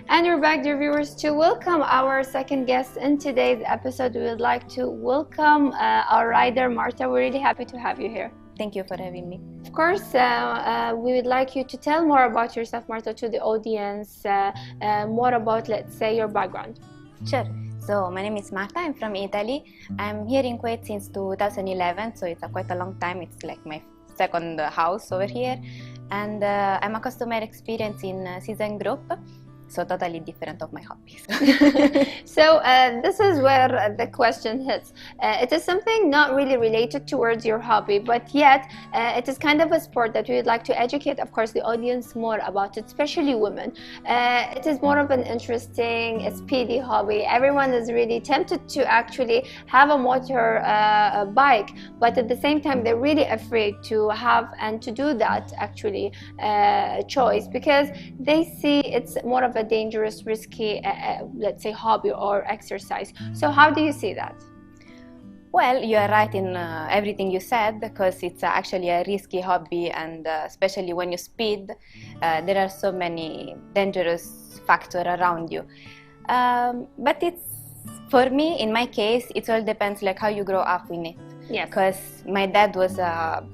And we're back, dear viewers, to welcome our second guest in today's episode. We would like to welcome our rider, Marta. We're really happy to have you here. Thank you for having me. Of course, we would like you to tell more about yourself, Marta, to the audience, more about, let's say, your background. Sure. So my name is Marta. I'm from Italy. I'm here in Kuwait since 2011, so it's quite a long time. It's like my second house over here. And I'm a customer experience in season group. So totally different of my hobbies. So this is where the question hits. It is something not really related towards your hobby, but yet it is kind of a sport that we would like to educate, of course, the audience more about it, especially women. It is more of an interesting, speedy hobby. Everyone is really tempted to actually have a motor bike, but at the same time, they're really afraid to have and to do that actually choice, because they see it's more of a dangerous, risky, let's say, hobby or exercise. So how do you see that? Well, you are right in everything you said, because it's actually a risky hobby, and especially when you speed, there are so many dangerous factors around you. But it's, for me, in my case, it all depends like how you grow up in it. Yes. Because my dad was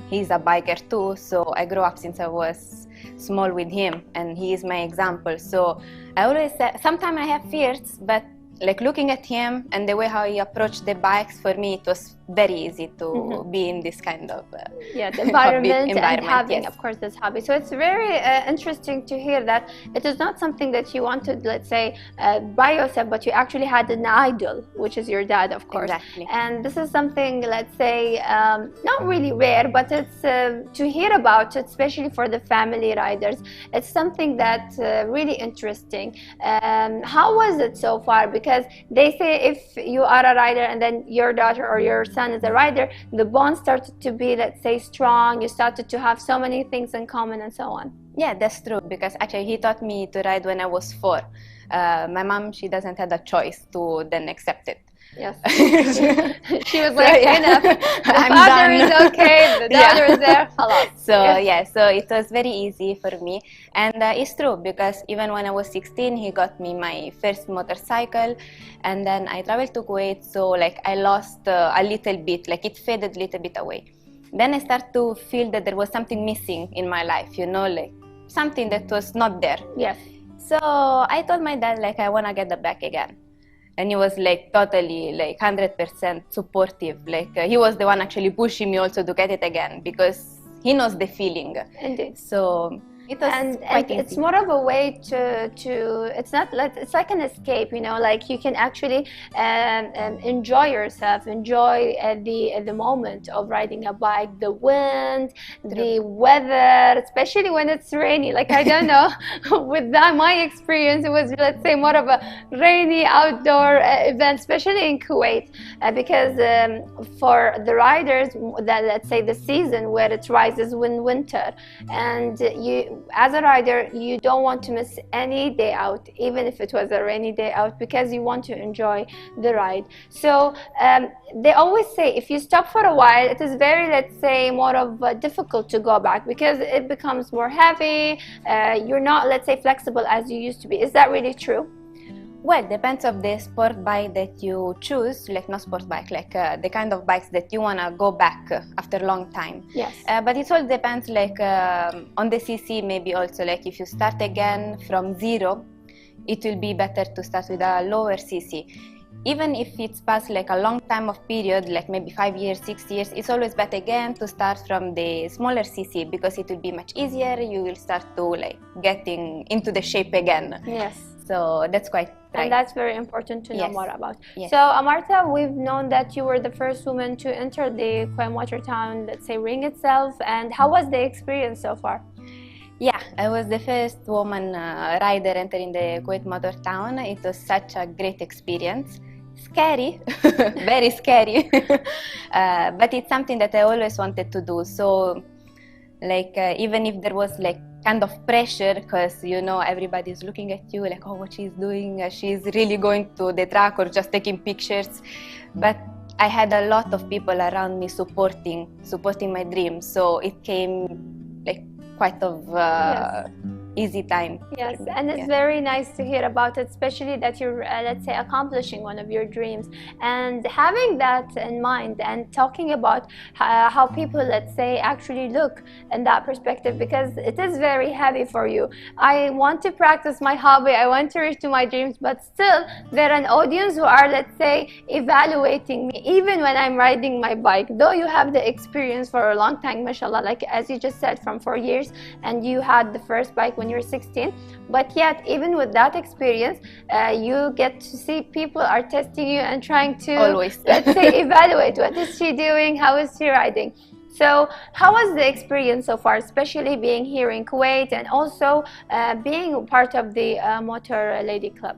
he's a biker too, so I grew up since I was small with him, and he is my example. So I always say, sometimes I have fears, but like looking at him and the way how he approached the bikes, for me it was very easy to be in this kind of the environment and having, yes, of course, this hobby. So it's very interesting to hear that it is not something that you wanted, let's say, by yourself, but you actually had an idol, which is your dad, of course. Exactly. And this is something, let's say, not really rare, but it's to hear about it, especially for the family riders. It's something that's really interesting. How was it so far? Because they say if you are a rider and then your daughter or your son is a rider, the bond started to be, let's say, strong. You started to have so many things in common and so on. Yeah, that's true, because actually he taught me to ride when I was 4. My mom, she doesn't have a choice to then accept it. Yes. She was like, so, yeah. enough. The father is okay, the daughter is there. So yeah, so it was very easy for me, and it's true, because even when I was 16, he got me my first motorcycle, and then I traveled to Kuwait, so like I lost a little bit, like it faded a little bit away. Then I started to feel that there was something missing in my life, you know, like something that was not there. Yes. So I told my dad, like, I want to get the bike again. And he was like totally like 100% supportive. Like he was the one actually pushing me also to get it again, because he knows the feeling. Indeed. So it was and quite it's easy. more of a way to it's not like, it's like an escape, you know, like you can actually enjoy yourself, enjoy the moment of riding a bike, the wind, the weather, especially when it's rainy. Like, I don't know, with that, my experience, it was, let's say, more of a rainy outdoor event, especially in Kuwait, because for the riders, that, let's say, the season where it rises in winter, and you, as a rider, you don't want to miss any day out, even if it was a rainy day out, because you want to enjoy the ride. So they always say if you stop for a while, it is very, let's say, more of difficult to go back, because it becomes more heavy. You're not, let's say, flexible as you used to be. Is that really true? Well, depends of the sport bike that you choose, like not sport bike, like the kind of bikes that you want to go back after a long time. Yes. But it all depends, like on the CC, maybe also, like if you start again from 0, it will be better to start with a lower CC. Even if it's past like a long time of period, like maybe 5 years, 6 years, it's always better again to start from the smaller CC, because it will be much easier. You will start to like getting into the shape again. Yes. So that's quite right. And that's very important to know more about. Yes. So, Marta, we've known that you were the first woman to enter the Kuwait Motor Town, let's say, ring itself. And how was the experience so far? Yeah, I was the first woman rider entering the Kuwait Motor Town. It was such a great experience. Scary, very scary, but it's something that I always wanted to do. So, like, even if there was like kind of pressure, because you know everybody's looking at you like, oh, what she's doing, she's really going to the track or just taking pictures, but I had a lot of people around me supporting my dream, so it came like quite of easy time. Yes, and it's very nice to hear about it, especially that you're, let's say, accomplishing one of your dreams. And having that in mind and talking about how people, let's say, actually look in that perspective, because it is very heavy for you. I want to practice my hobby, I want to reach to my dreams, but still there are an audience who are, let's say, evaluating me, even when I'm riding my bike. Though you have the experience for a long time, mashallah, like as you just said, from 4 years, and you had the first bike when you were 16, but yet even with that experience, you get to see people are testing you and trying to always, let's say, evaluate what is she doing, how is she riding. So how was the experience so far, especially being here in Kuwait and also being part of the Motor Lady Club?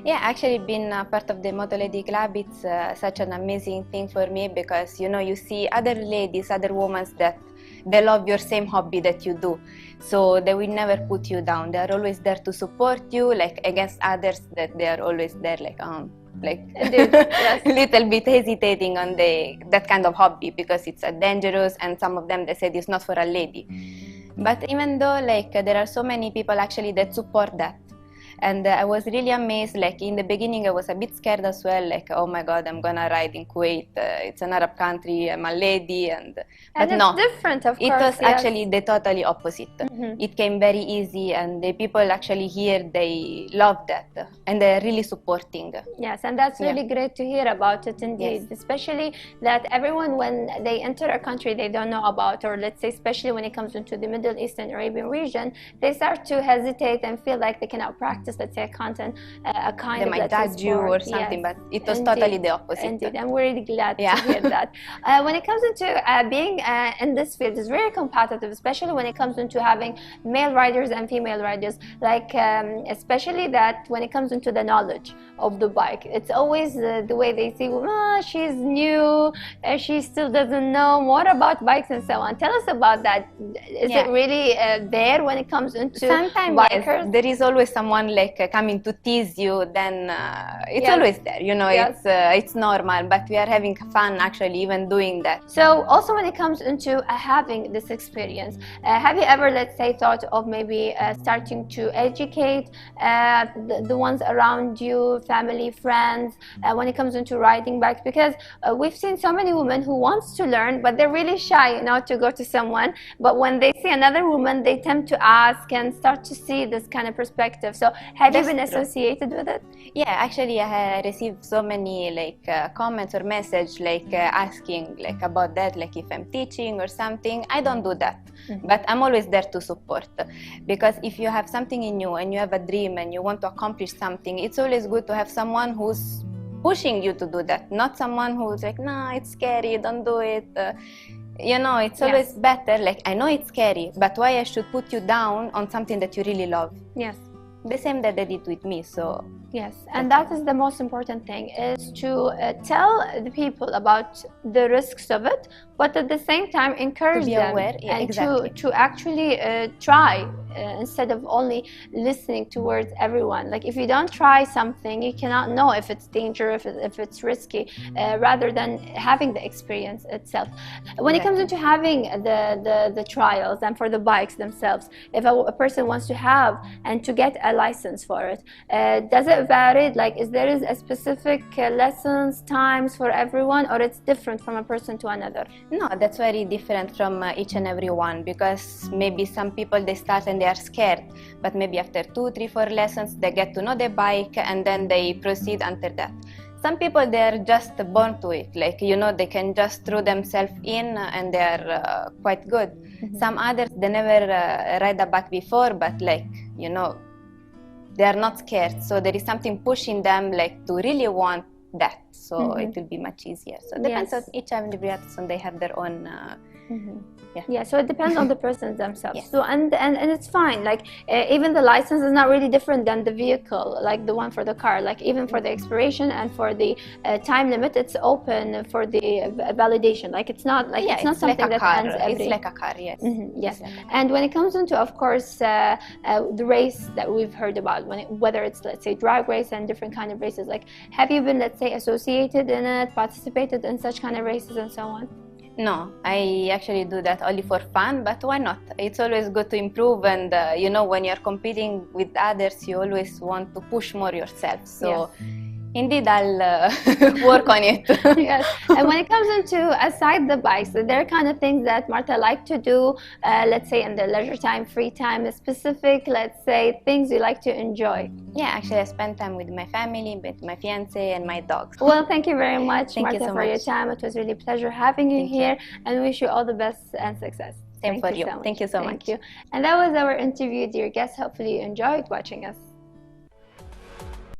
Yeah, actually being part of the Motor Lady Club, it's such an amazing thing for me, because you know, you see other ladies, other women that they love your same hobby that you do, so they will never put you down. They are always there to support you, like against others that they are always there Indeed, yes. little bit hesitating on that kind of hobby, because it's dangerous, and some of them they said it's not for a lady. But even though there are so many people actually that support that. And I was really amazed. Like in the beginning, I was a bit scared as well. Like, oh my God, I'm gonna ride in Kuwait. It's an Arab country. I'm a lady, but it's no, different. Of course, it was yes. actually the totally opposite. It came very easy, and the people actually here, they love that, and they're really supporting. Yes, and that's really great to hear about it. Indeed, especially that everyone, when they enter a country they don't know about, or let's say, especially when it comes into the Middle East and Arabian region, they start to hesitate and feel like they cannot practice, let's say, a kind they of, might judge you or something, but it was totally the opposite. Indeed, I'm really glad to hear that. When it comes into being in this field, it's very competitive, especially when it comes into having male riders and female riders, especially that when it comes into the knowledge of the bike, it's always the way they see, she's new, she still doesn't know more about bikes and so on. Tell us about that. Is it really there when it comes into sometimes bikers? Yes, there is always someone coming to tease you, then it's always there, you know. It's normal, but we are having fun actually even doing that. So also when it comes into having this experience, have you ever, let's say, thought of maybe starting to educate the ones around you, family, friends, when it comes into riding bikes? Because we've seen so many women who wants to learn, but they're really shy, to go to someone, but when they see another woman, they tend to ask and start to see this kind of perspective. So have you been associated with it? Yeah, actually I have received so many comments or messages asking about that, if I'm teaching or something. I don't do that, but I'm always there to support, because if you have something in you and you have a dream and you want to accomplish something, it's always good to have someone who's pushing you to do that, not someone who's like, no, it's scary, don't do it. It's always better, I know it's scary, but why I should put you down on something that you really love? Yes. The same that they did with me, so... Yes, and that is the most important thing, is to tell the people about the risks of it, but at the same time encourage them aware. Yeah, and exactly. to actually try instead of only listening towards everyone. If you don't try something, you cannot know if it's dangerous, if it's risky, rather than having the experience itself. When it comes into having the trials and for the bikes themselves, if a person wants to have and to get a license for it, does it vary? Is there a specific lessons, times for everyone, or it's different from a person to another? No, that's very different from each and every one, because maybe some people, they start and they are scared, but maybe after 2, 3, 4 lessons they get to know the bike and then they proceed after that. Some people, they are just born to it, they can just throw themselves in and they are quite good. Some others, they never ride a bike before, but they are not scared, so there is something pushing them to really want that, so it will be much easier. So it depends on each and every person, they have their own so it depends on the persons themselves. So and it's fine, even the license is not really different than the vehicle, the one for the car. Even for the expiration and for the time limit, it's open for the validation. It's not it's not something that ends every... It's like a car, yes. Yes. And when it comes into, of course, the race that we've heard about, whether it's, let's say, drag race and different kind of races, have you been, let's say, associated in it, participated in such kind of races and so on? No, I actually do that only for fun, but why not? It's always good to improve, and you know, when you're competing with others, you always want to push more yourself. So indeed, I'll work on it. Yes, and when it comes into aside the bikes, there are kind of things that Marta like to do, let's say in the leisure time, free time, specific, let's say, things you like to enjoy. Yeah, actually I spend time with my family, with my fiance and my dogs. Well, thank you very much, Marta, so for your time. It was really a pleasure having you here, and wish you all the best and success. Same for you. Thank you so much. Thank you. And that was our interview, dear guests. Hopefully you enjoyed watching us.